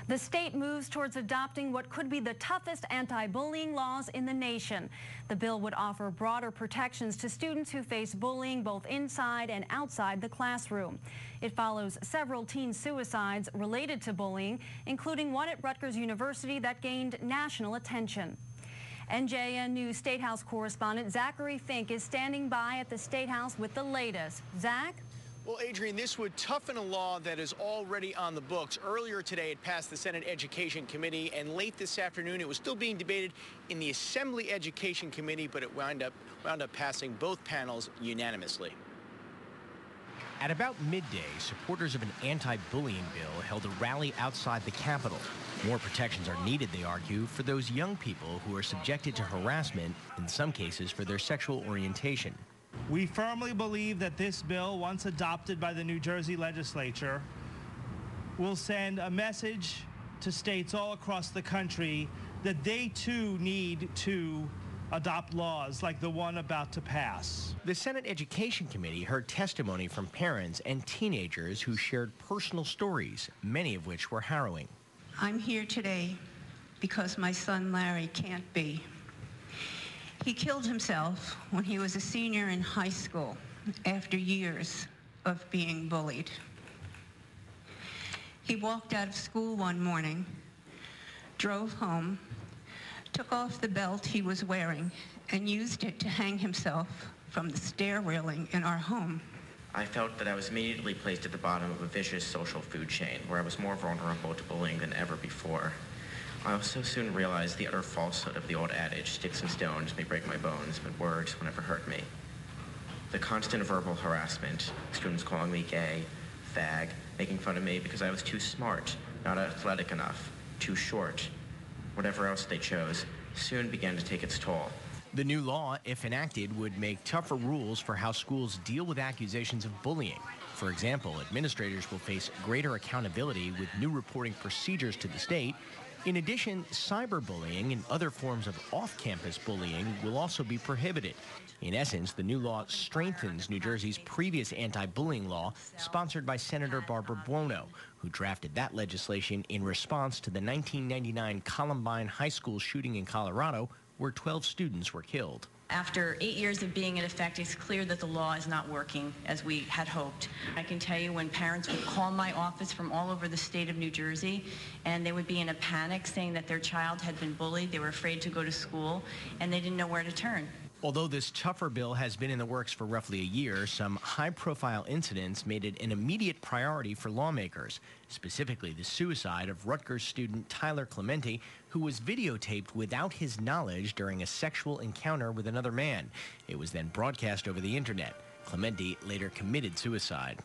The state moves towards adopting what could be the toughest anti-bullying laws in the nation. The bill would offer broader protections to students who face bullying both inside and outside the classroom. It follows several teen suicides related to bullying, including one at Rutgers University that gained national attention. NJN News State House correspondent Zachary Fink is standing by at the State House with the latest. Zach? Well, Adrian, this would toughen a law that is already on the books. Earlier today, it passed the Senate Education Committee, and late this afternoon, it was still being debated in the Assembly Education Committee, but it wound up passing both panels unanimously. At about midday, supporters of an anti-bullying bill held a rally outside the Capitol. More protections are needed, they argue, for those young people who are subjected to harassment, in some cases for their sexual orientation. We firmly believe that this bill, once adopted by the New Jersey legislature, will send a message to states all across the country that they too need to adopt laws like the one about to pass. The Senate Education Committee heard testimony from parents and teenagers who shared personal stories, many of which were harrowing. I'm here today because my son Larry can't be. He killed himself when he was a senior in high school after years of being bullied. He walked out of school one morning, drove home, took off the belt he was wearing, and used it to hang himself from the stair railing in our home. I felt that I was immediately placed at the bottom of a vicious social food chain where I was more vulnerable to bullying than ever before. I also soon realized the utter falsehood of the old adage, sticks and stones may break my bones, but words will never hurt me. The constant verbal harassment, students calling me gay, fag, making fun of me because I was too smart, not athletic enough, too short, whatever else they chose, soon began to take its toll. The new law, if enacted, would make tougher rules for how schools deal with accusations of bullying. For example, administrators will face greater accountability with new reporting procedures to the state. In addition, cyberbullying and other forms of off-campus bullying will also be prohibited. In essence, the new law strengthens New Jersey's previous anti-bullying law, sponsored by Senator Barbara Buono, who drafted that legislation in response to the 1999 Columbine High School shooting in Colorado, where 12 students were killed. After 8 years of being in effect, it's clear that the law is not working as we had hoped. I can tell you when parents would call my office from all over the state of New Jersey, and they would be in a panic saying that their child had been bullied, they were afraid to go to school, and they didn't know where to turn. Although this tougher bill has been in the works for roughly a year, some high-profile incidents made it an immediate priority for lawmakers, specifically the suicide of Rutgers student Tyler Clementi, who was videotaped without his knowledge during a sexual encounter with another man. It was then broadcast over the internet. Clementi later committed suicide.